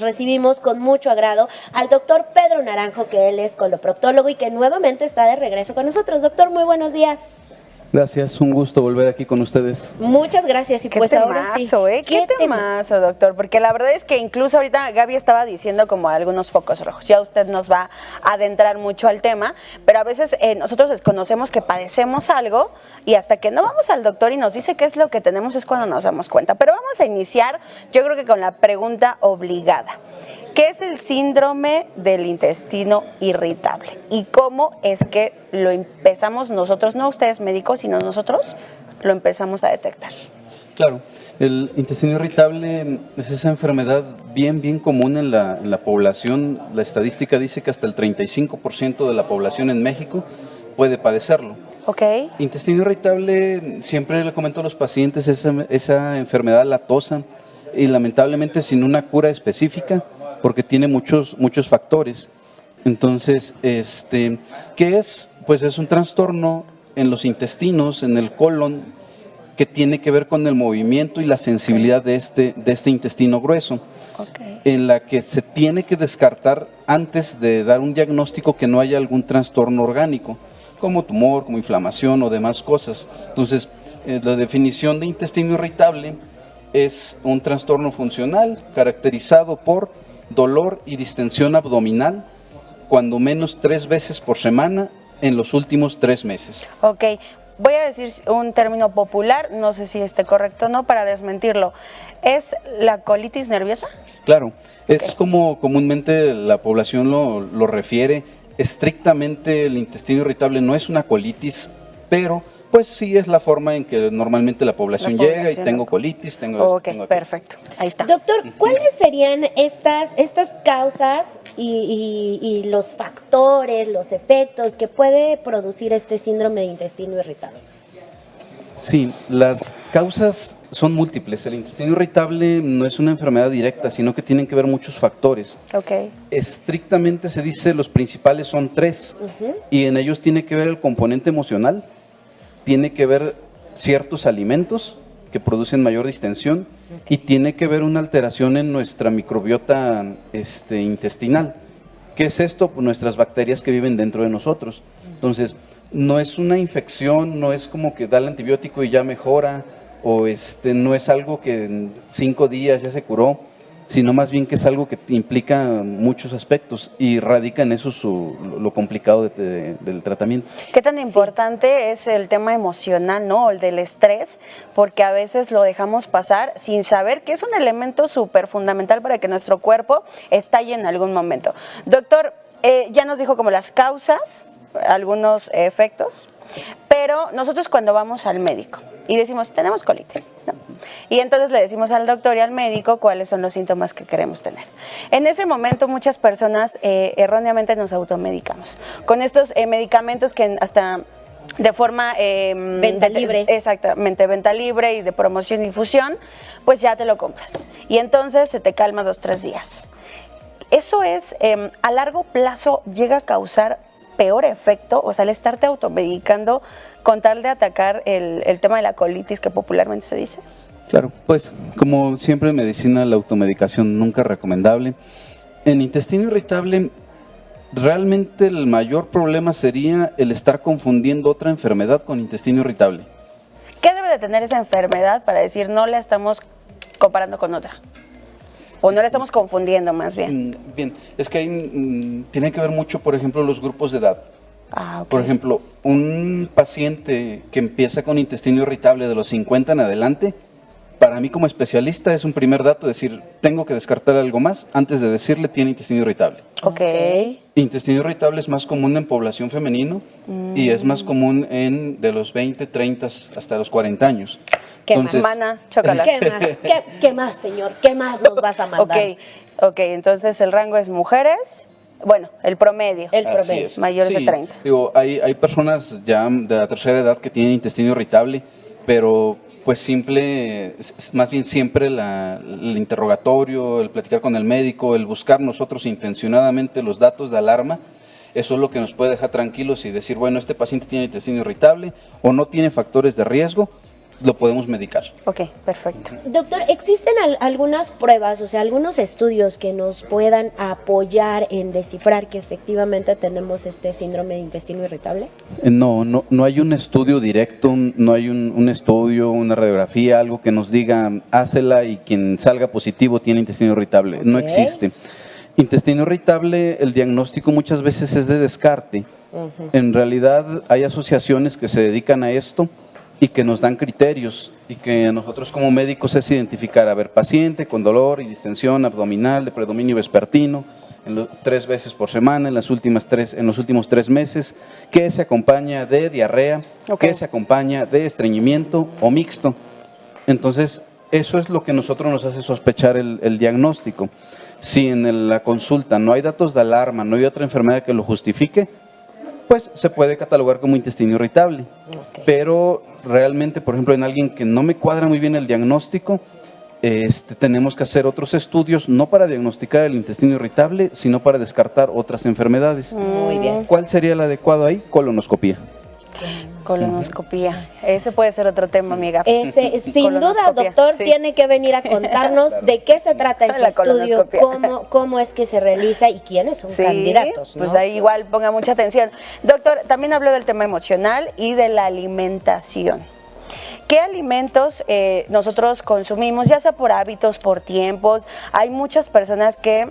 Recibimos con mucho agrado al doctor Pedro Naranjo, que él es coloproctólogo y que nuevamente está de regreso con nosotros. Doctor, muy buenos días. Gracias, un gusto volver aquí con ustedes. Muchas gracias. Y qué pues temazo, ahora sí. Qué temazo, doctor, porque la verdad es que incluso ahorita Gaby estaba diciendo como algunos focos rojos. Ya usted nos va a adentrar mucho al tema, pero a veces nosotros desconocemos que padecemos algo y hasta que no vamos al doctor y nos dice qué es lo que tenemos es cuando nos damos cuenta. Pero vamos a iniciar, yo creo que con la pregunta obligada. ¿Qué es el síndrome del intestino irritable? ¿Y cómo es que lo empezamos nosotros, no ustedes médicos, sino nosotros lo empezamos a detectar? Claro, el intestino irritable es esa enfermedad bien común en la población. La estadística dice que hasta el 35% de la población en México puede padecerlo. Ok. Intestino irritable, siempre le comento a los pacientes, esa enfermedad latosa y lamentablemente sin una cura específica, porque tiene muchos factores. Entonces, ¿qué es? Pues es un trastorno en los intestinos, en el colon, que tiene que ver con el movimiento y la sensibilidad de este intestino grueso, en la que se tiene que descartar antes de dar un diagnóstico que no haya algún trastorno orgánico, como tumor, como inflamación o demás cosas. Entonces, la definición de intestino irritable es un trastorno funcional caracterizado por dolor y distensión abdominal, cuando menos 3 veces por semana en los últimos 3 meses. Ok, voy a decir un término popular, no sé si esté correcto o no, para desmentirlo. ¿Es la colitis nerviosa? Claro, es como comúnmente la población lo refiere. Estrictamente el intestino irritable no es una colitis, pero pues sí es la forma en que normalmente la población llega y tengo colitis, tengo tengo perfecto, ahí está. Doctor, ¿cuáles serían estas causas y los factores, los efectos que puede producir este síndrome de intestino irritable? Sí, las causas son múltiples. El intestino irritable no es una enfermedad directa, sino que tienen que ver muchos factores. Ok. Estrictamente se dice los principales son 3, y en ellos tiene que ver el componente emocional, tiene que ver ciertos alimentos que producen mayor distensión y tiene que ver una alteración en nuestra microbiota intestinal. ¿Qué es esto? Pues nuestras bacterias que viven dentro de nosotros. Entonces, no es una infección, no es como que da el antibiótico y ya mejora, o no es algo que en 5 días ya se curó, sino más bien que es algo que implica muchos aspectos y radica en eso lo complicado del tratamiento. ¿Qué tan importante es el tema emocional, no? El del estrés, porque a veces lo dejamos pasar sin saber que es un elemento súper fundamental para que nuestro cuerpo estalle en algún momento. Doctor, ya nos dijo como las causas, algunos efectos, pero nosotros cuando vamos al médico y decimos, tenemos colitis, ¿no? Y entonces le decimos al doctor y al médico cuáles son los síntomas que queremos tener. En ese momento muchas personas erróneamente nos automedicamos con estos medicamentos que hasta de forma venta libre. Exactamente, venta libre y de promoción y difusión, pues ya te lo compras. Y entonces se te calma 2-3 días. Eso es, a largo plazo llega a causar peor efecto, o sea, el estarte automedicando con tal de atacar el tema de la colitis que popularmente se dice. Claro, pues como siempre en medicina la automedicación nunca es recomendable. En intestino irritable realmente el mayor problema sería el estar confundiendo otra enfermedad con intestino irritable. ¿Qué debe de tener esa enfermedad para decir no la estamos comparando con otra? ¿O no la estamos confundiendo más bien? Bien, es que ahí tiene que ver mucho, por ejemplo, los grupos de edad. Okay. Por ejemplo, un paciente que empieza con intestino irritable de los 50 en adelante, para mí como especialista es un primer dato decir, tengo que descartar algo más antes de decirle tiene intestino irritable. Ok. Intestino irritable es más común en población femenino y es más común de los 20, 30 hasta los 40 años. ¿Qué Entonces, más? Mana, chocolate. ¿Qué más? ¿Qué más, señor? ¿Qué más nos vas a mandar? Ok, entonces el rango es mujeres, bueno, el promedio. El promedio. Mayores de 30. Digo, hay personas ya de la tercera edad que tienen intestino irritable, pero pues más bien siempre el interrogatorio, el platicar con el médico, el buscar nosotros intencionadamente los datos de alarma, eso es lo que nos puede dejar tranquilos y decir, bueno, este paciente tiene intestino irritable o no tiene factores de riesgo, lo podemos medicar. Ok, perfecto. Doctor, ¿existen algunas pruebas, o sea, algunos estudios que nos puedan apoyar en descifrar que efectivamente tenemos este síndrome de intestino irritable? No hay un estudio directo, no hay un estudio, una radiografía, algo que nos diga, hácela y quien salga positivo tiene intestino irritable. No existe. Intestino irritable, el diagnóstico muchas veces es de descarte. En realidad hay asociaciones que se dedican a esto y que nos dan criterios y que nosotros como médicos es identificar, a ver, paciente con dolor y distensión abdominal de predominio vespertino 3 veces por semana en los últimos 3 meses, que se acompaña de diarrea, que se acompaña de estreñimiento o mixto. Entonces, eso es lo que nosotros nos hace sospechar el diagnóstico. Si en la consulta no hay datos de alarma, no hay otra enfermedad que lo justifique, pues se puede catalogar como intestino irritable. Pero realmente, por ejemplo, en alguien que no me cuadra muy bien el diagnóstico, tenemos que hacer otros estudios, no para diagnosticar el intestino irritable, sino para descartar otras enfermedades. Muy bien. ¿Cuál sería el adecuado ahí? Colonoscopía. Colonoscopía. Ese puede ser otro tema, amiga. Sin duda, doctor, tiene que venir a contarnos de qué se trata ese estudio, cómo es que se realiza y quiénes son candidatos, ¿no? Pues ahí igual ponga mucha atención. Doctor, también habló del tema emocional y de la alimentación. ¿Qué alimentos nosotros consumimos, ya sea por hábitos, por tiempos? Hay muchas personas que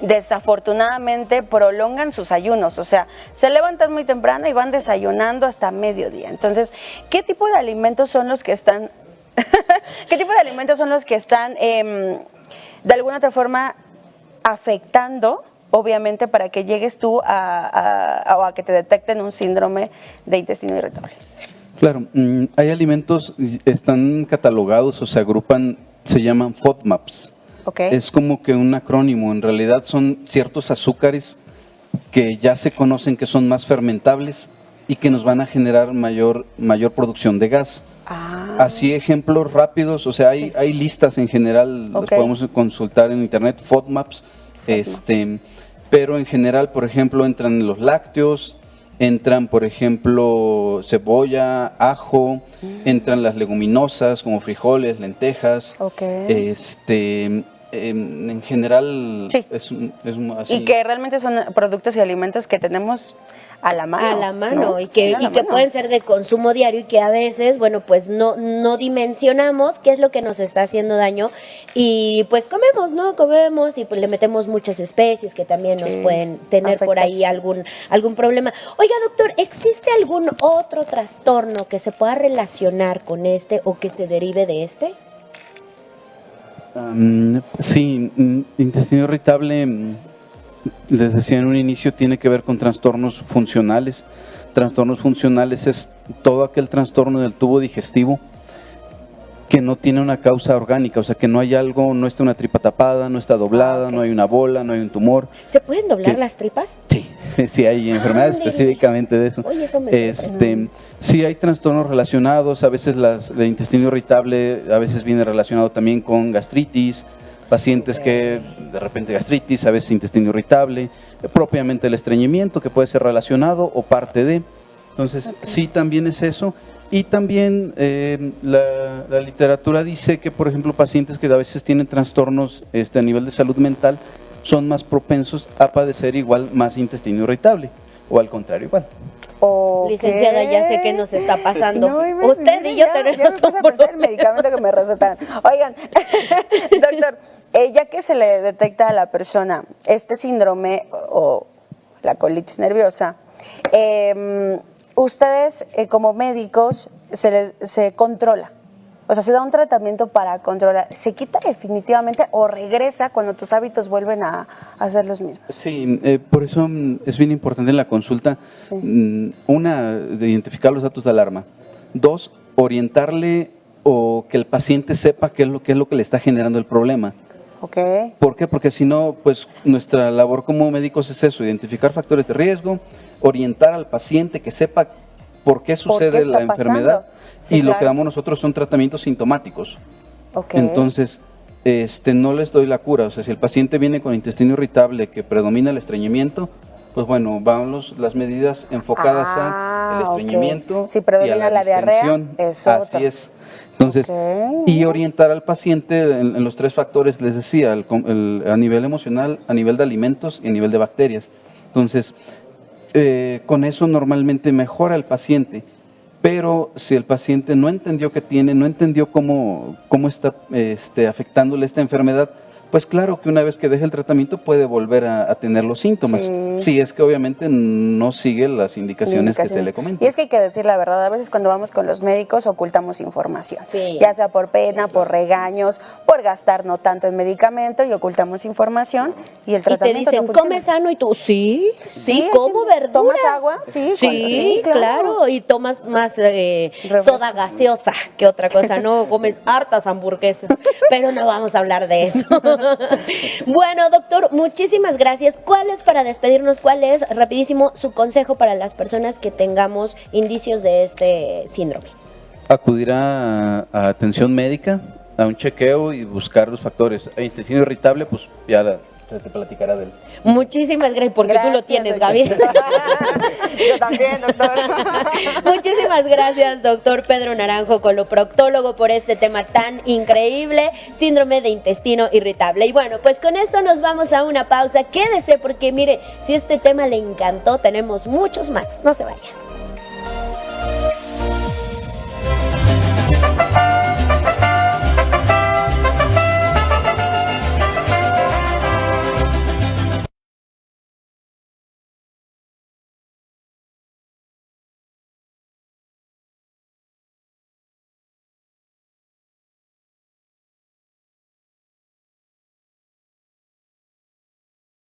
desafortunadamente prolongan sus ayunos, o sea, se levantan muy temprano y van desayunando hasta mediodía. Entonces, ¿qué tipo de alimentos son los que están de alguna otra forma afectando, obviamente, para que llegues tú a que te detecten un síndrome de intestino irritable? Claro, hay alimentos, están catalogados o se agrupan, se llaman FODMAPs. Es como que un acrónimo, en realidad son ciertos azúcares que ya se conocen que son más fermentables y que nos van a generar mayor producción de gas. Así ejemplos rápidos, o sea, hay listas en general, las podemos consultar en internet, FODMAPs, pero en general, por ejemplo, entran los lácteos, entran, por ejemplo, cebolla, ajo, entran las leguminosas como frijoles, lentejas, en general es así. Y que realmente son productos y alimentos que tenemos a la mano. A la mano, ¿no? y que mano. Pueden ser de consumo diario y que a veces, bueno, pues no dimensionamos qué es lo que nos está haciendo daño y pues comemos y pues le metemos muchas especies que también nos pueden tener por ahí algún problema. Oiga, doctor, ¿existe algún otro trastorno que se pueda relacionar con este o que se derive de este? Sí, intestino irritable, les decía en un inicio, tiene que ver con trastornos funcionales. Trastornos funcionales es todo aquel trastorno del tubo digestivo que no tiene una causa orgánica, o sea que no hay algo, no está una tripa tapada, no está doblada, no hay una bola, no hay un tumor. ¿Se pueden doblar las tripas? Sí, sí hay enfermedades específicamente de eso. Oye, eso me sí hay trastornos relacionados, a veces el intestino irritable a veces viene relacionado también con gastritis, pacientes que de repente gastritis, a veces intestino irritable, propiamente el estreñimiento que puede ser relacionado o parte de. Entonces sí también es eso. Y también la literatura dice que, por ejemplo, pacientes que a veces tienen trastornos a nivel de salud mental son más propensos a padecer igual más intestino irritable, o al contrario igual. Licenciada, ya sé qué nos está pasando. Usted y yo tenemos ya me puse a pensar el medicamento que me recetan. Oigan, doctor, ya que se le detecta a la persona este síndrome o la colitis nerviosa, ustedes como médicos se controla, o sea, se da un tratamiento para controlar, ¿se quita definitivamente o regresa cuando tus hábitos vuelven a ser los mismos? Sí, por eso es bien importante en la consulta, una, de identificar los datos de alarma, 2, orientarle o que el paciente sepa qué es lo que le está generando el problema. ¿Por qué? Porque si no, pues nuestra labor como médicos es eso, identificar factores de riesgo, orientar al paciente que sepa por qué sucede la enfermedad y lo que damos nosotros son tratamientos sintomáticos. Entonces, no les doy la cura, o sea, si el paciente viene con intestino irritable que predomina el estreñimiento, pues bueno, vamos las medidas enfocadas al estreñimiento si predomina y a la diarrea, distensión. Así es. Entonces, Ok. y orientar al paciente en los 3 factores que les decía, a nivel emocional, a nivel de alimentos y a nivel de bacterias. Entonces, con eso normalmente mejora el paciente, pero si el paciente no entendió que tiene, no entendió cómo está afectándole esta enfermedad, pues claro que una vez que deje el tratamiento puede volver a tener los síntomas, Sí. si es que obviamente no sigue las indicaciones que se le comentan. Y es que hay que decir la verdad, a veces cuando vamos con los médicos ocultamos información, Sí. ya sea por pena, por regaños, por gastar no tanto en medicamento y ocultamos información y el Y te tratamiento dicen, no funciona. come sano y tú, sí, hay como gente- verduras. ¿Tomas agua? Sí, Sí, claro. Y tomas más Refresco. soda gaseosa que otra cosa, no comes hartas hamburguesas, pero no vamos a hablar de eso. Bueno, doctor, muchísimas gracias. ¿Cuál es, para despedirnos, cuál es, rapidísimo, su consejo para las personas que tengamos indicios de este síndrome? Acudir a atención médica, a un chequeo y buscar los factores. Intestino irritable, pues ya se te platicará de él. Muchísimas gracias, porque tú lo Gracias, tienes, doctor. Gaby. Yo también, doctor. Muchísimas gracias, doctor Pedro Naranjo, coloproctólogo, por este tema tan increíble, síndrome de intestino irritable. Y bueno, pues con esto nos vamos a una pausa. Quédese porque mire, si este tema le encantó, tenemos muchos más. No se vaya.